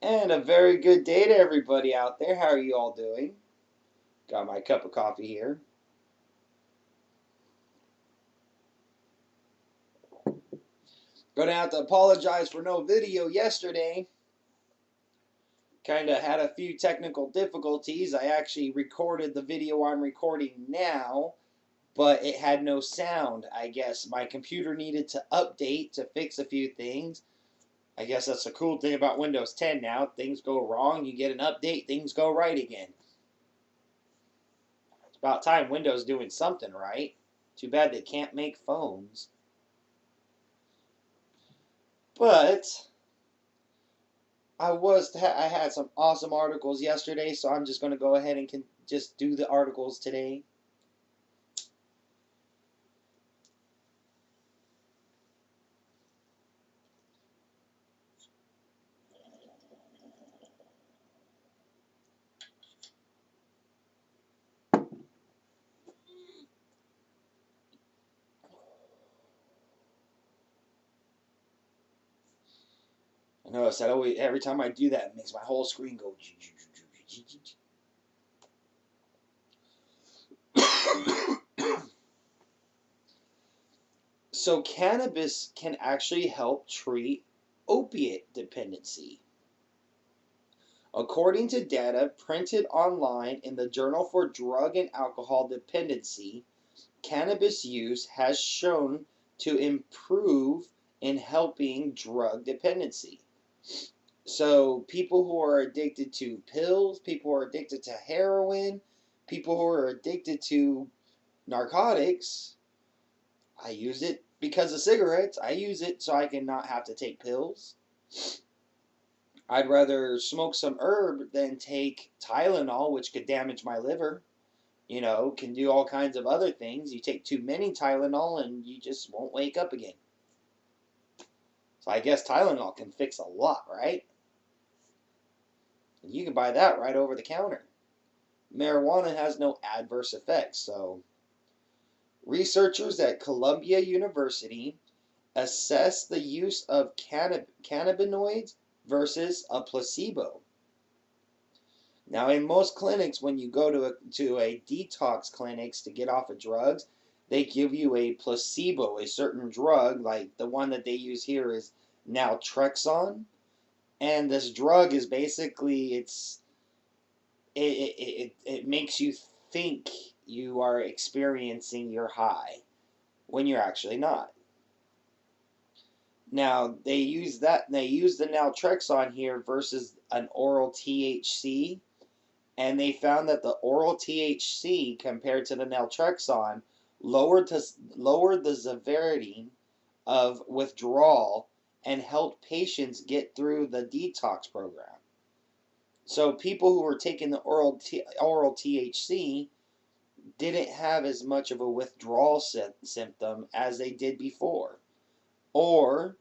And a very good day to everybody out there. How are you all doing? Got my cup of coffee here. Gonna have to apologize for no video yesterday. Kinda had a few technical difficulties. I actually recorded the video I'm recording now, but it had no sound. I guess my computer needed to update to fix a few things. I guess that's the cool thing about Windows 10 now. Things go wrong, you get an update, things go right again. It's about time Windows doing something right. Too bad they can't make phones. But I had some awesome articles yesterday, so I'm just going to go ahead and just do the articles today. I notice that always every time I do that, it makes my whole screen go. So cannabis can actually help treat opiate dependency. According to data printed online in the Journal for Drug and Alcohol Dependency, cannabis use has shown to improve in helping drug dependency. So people who are addicted to pills, people who are addicted to heroin, people who are addicted to narcotics, I use it because of cigarettes. I use it so I can not have to take pills. I'd rather smoke some herb than take Tylenol, which could damage my liver. Can do all kinds of other things. You take too many Tylenol and you just won't wake up again. So I guess Tylenol can fix a lot, right? And you can buy that right over the counter. Marijuana has no adverse effects, so researchers at Columbia University assess the use of cannabinoids versus a placebo. Now, in most clinics, when you go to a detox clinics to get off of drugs, they give you a placebo, a certain drug, like the one that they use here is naltrexone, and this drug is basically it makes you think you are experiencing your high when you're actually not. Now they use the naltrexone here versus an oral THC, and they found that the oral THC compared to the naltrexone lowered the severity of withdrawal and helped patients get through the detox program. So people who were taking the oral THC didn't have as much of a withdrawal symptom as they did before, or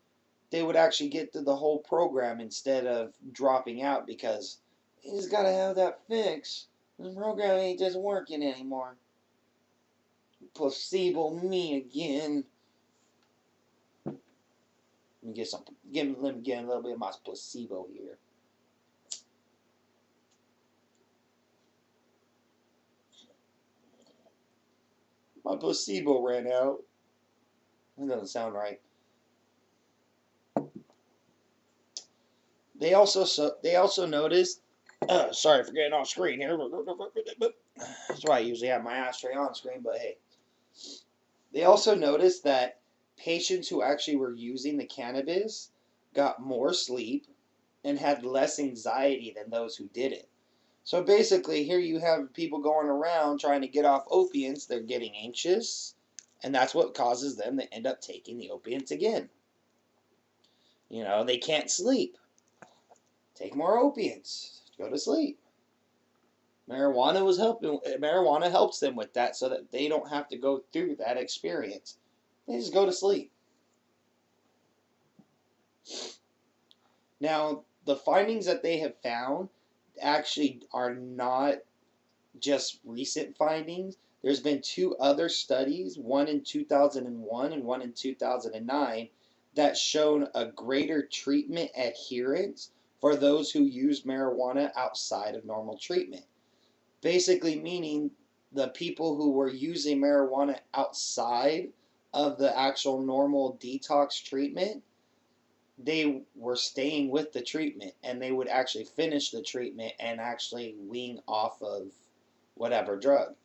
they would actually get through the whole program instead of dropping out because you just gotta have that fix. The program ain't just working anymore. Placebo me again. Let me get some. Let me get a little bit of my placebo here. My placebo ran out. That doesn't sound right. They also noticed. Sorry for getting off screen here. That's why I usually have my ashtray on screen. But hey, they also noticed that patients who actually were using the cannabis got more sleep and had less anxiety than those who didn't. So basically, here you have people going around trying to get off opiates. They're getting anxious, and that's what causes them to end up taking the opiates again. They can't sleep. Take more opiates. Go to sleep. Marijuana helps them with that so that they don't have to go through that experience. They just go to sleep. Now, the findings that they have found actually are not just recent findings. There's been two other studies, one in 2001 and one in 2009, that shown a greater treatment adherence for those who use marijuana outside of normal treatment. Basically, meaning the people who were using marijuana outside of the actual normal detox treatment, they were staying with the treatment and they would actually finish the treatment and actually wean off of whatever drug.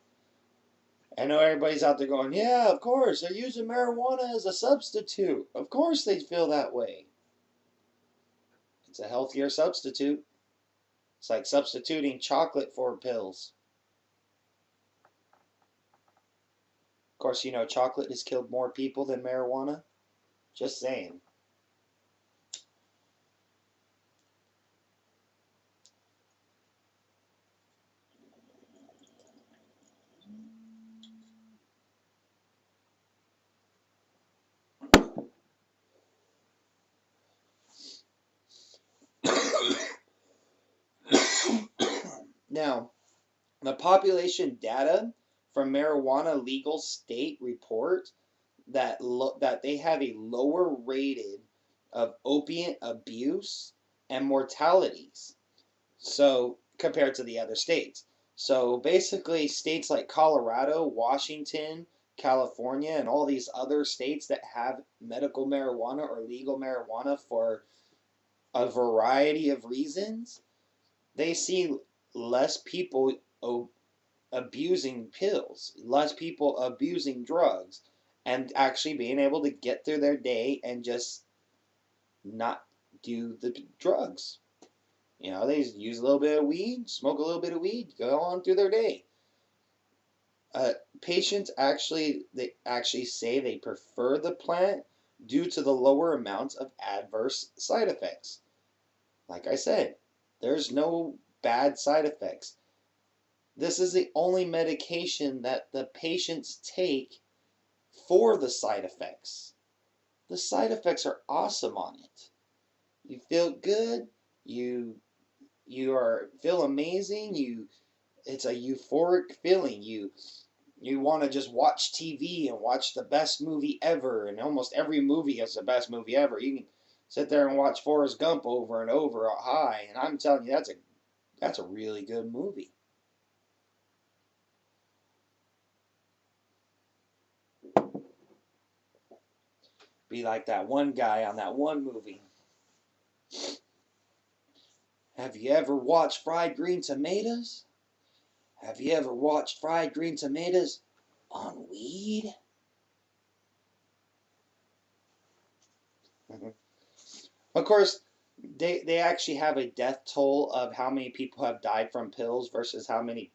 I know everybody's out there going, yeah, of course, they're using marijuana as a substitute. Of course they feel that way. It's a healthier substitute. It's like substituting chocolate for pills. Of course, you know, chocolate has killed more people than marijuana. Just saying. Now, the population data from marijuana legal state report that they have a lower rated of opiate abuse and mortalities. So compared to the other states. So basically states like Colorado, Washington, California, and all these other states that have medical marijuana or legal marijuana for a variety of reasons, they see less people abusing pills, less people abusing drugs, and actually being able to get through their day and just not do the drugs. You know, they use a little bit of weed, smoke a little bit of weed, go on through their day. Patients they actually say they prefer the plant due to the lower amounts of adverse side effects. Like I said, there's no bad side effects. This is the only medication that the patients take for the side effects. The side effects are awesome on it. You feel good, you feel amazing, it's a euphoric feeling. You want to just watch TV and watch the best movie ever, and almost every movie is the best movie ever. You can sit there and watch Forrest Gump over and over high, and I'm telling you that's a really good movie. Be like that one guy on that one movie. Have you ever watched Fried Green Tomatoes? Have you ever watched Fried Green Tomatoes on weed? Of course, they actually have a death toll of how many people have died from pills versus how many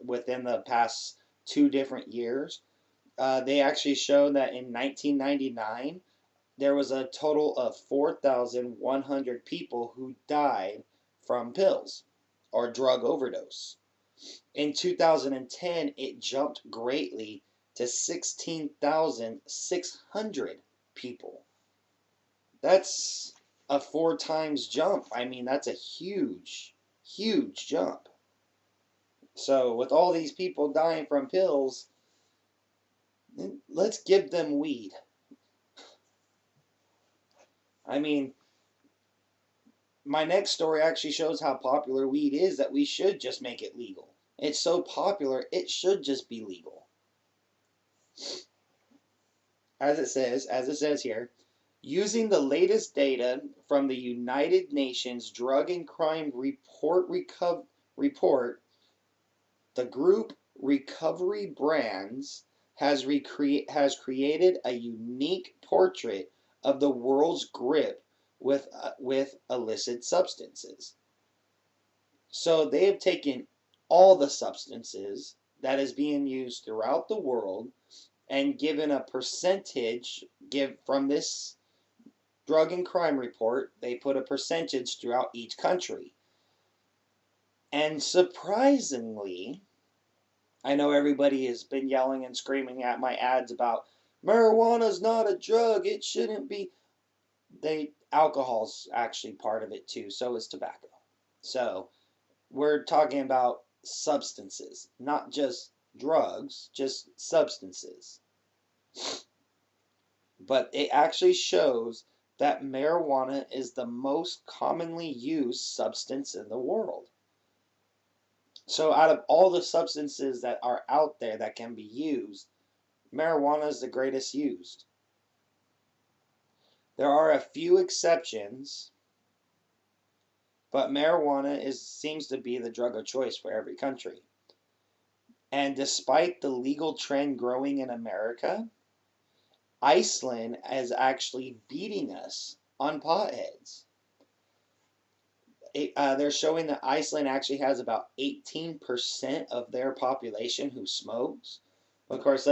within the past 2 different years. They actually show that in 1999 there was a total of 4,100 people who died from pills or drug overdose. In 2010, it jumped greatly to 16,600 people. That's a 4 times jump. I mean, that's a huge, huge jump. So, with all these people dying from pills, let's give them weed. I mean, my next story actually shows how popular weed is that we should just make it legal. It's so popular, it should just be legal. As it says here, using the latest data from the United Nations Drug and Crime report, the group Recovery Brands has created a unique portrait of the world's grip with illicit substances. So they have taken all the substances that is being used throughout the world and given a percentage from this drug and crime report. They put a percentage throughout each country. And surprisingly, I know everybody has been yelling and screaming at my ads about marijuana's not a drug, it shouldn't be. Alcohol's actually part of it too, so is tobacco. So we're talking about substances, not just drugs, just substances. But it actually shows that marijuana is the most commonly used substance in the world. So out of all the substances that are out there that can be used, marijuana is the greatest used. There are a few exceptions, but marijuana seems to be the drug of choice for every country. And despite the legal trend growing in America, Iceland is actually beating us on potheads. They're showing that Iceland actually has about 18% of their population who smokes. Of course,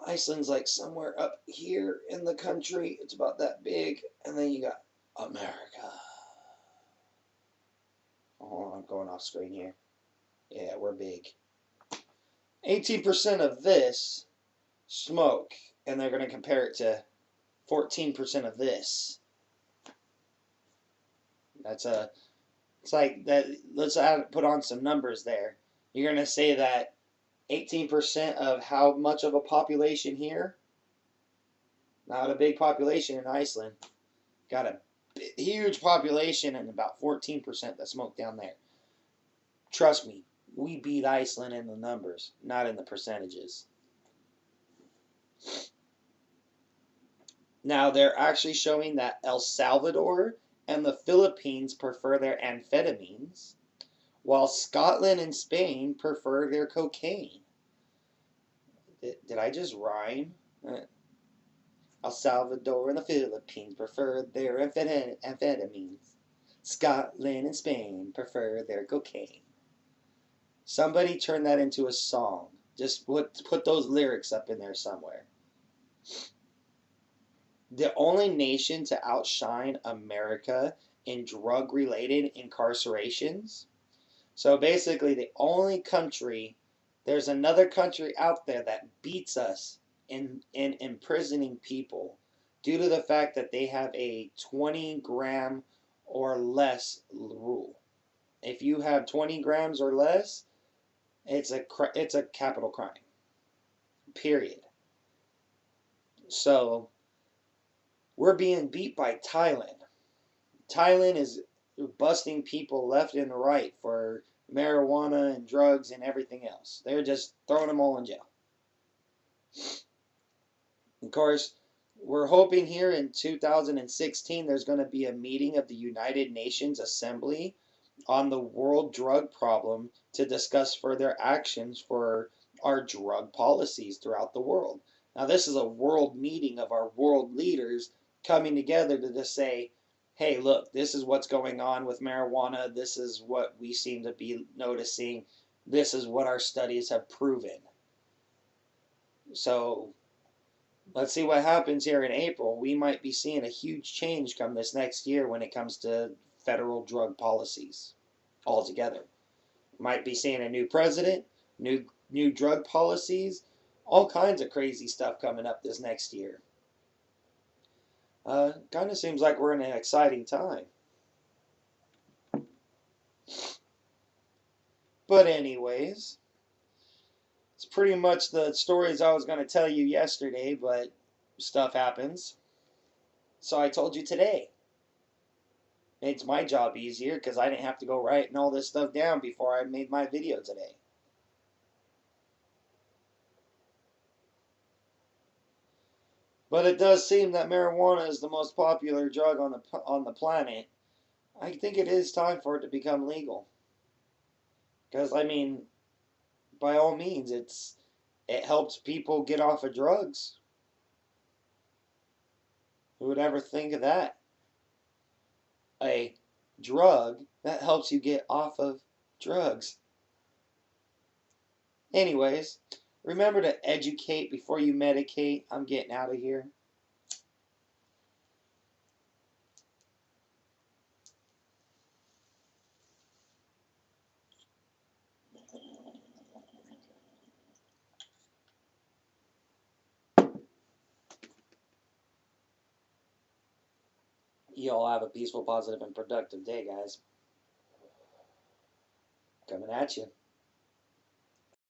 Iceland's like somewhere up here in the country. It's about that big. And then you got America. Oh, I'm going off screen here. Yeah, we're big. 18% of this smoke, and they're going to compare it to 14% of this. It's like that. Let's put on some numbers there. You're going to say that 18% of how much of a population here? Not a big population in Iceland. Got a huge population and about 14% that smoke down there. Trust me, we beat Iceland in the numbers, not in the percentages. Now, they're actually showing that El Salvador and the Philippines prefer their amphetamines, while Scotland and Spain prefer their cocaine. Did I just rhyme? El Salvador and the Philippines prefer their amphetamines. Scotland and Spain prefer their cocaine. Somebody turn that into a song. Just put those lyrics up in there somewhere. The only nation to outshine America in drug-related incarcerations. So basically, the only country, there's another country out there that beats us in imprisoning people due to the fact that they have a 20 gram or less rule. If you have 20 grams or less, it's a capital crime. Period. So we're being beat by Thailand. Thailand is busting people left and right for marijuana and drugs and everything else. They're just throwing them all in jail. Of course, we're hoping here in 2016 there's going to be a meeting of the United Nations Assembly on the world drug problem to discuss further actions for our drug policies throughout the world. Now, this is a world meeting of our world leaders coming together to just say, hey, look, this is what's going on with marijuana. This is what we seem to be noticing. This is what our studies have proven. So let's see what happens here in April. We might be seeing a huge change come this next year when it comes to federal drug policies altogether. Might be seeing a new president, new drug policies, all kinds of crazy stuff coming up this next year. Kind of seems like we're in an exciting time. But anyways, it's pretty much the stories I was going to tell you yesterday, but stuff happens. So I told you today. Makes my job easier because I didn't have to go writing all this stuff down before I made my video today. But it does seem that marijuana is the most popular drug on the planet. I think it is time for it to become legal. Because I mean, by all means, it helps people get off of drugs. Who would ever think of that? A drug that helps you get off of drugs. Anyways, remember to educate before you medicate. I'm getting out of here. You all have a peaceful, positive, and productive day, guys. Coming at you.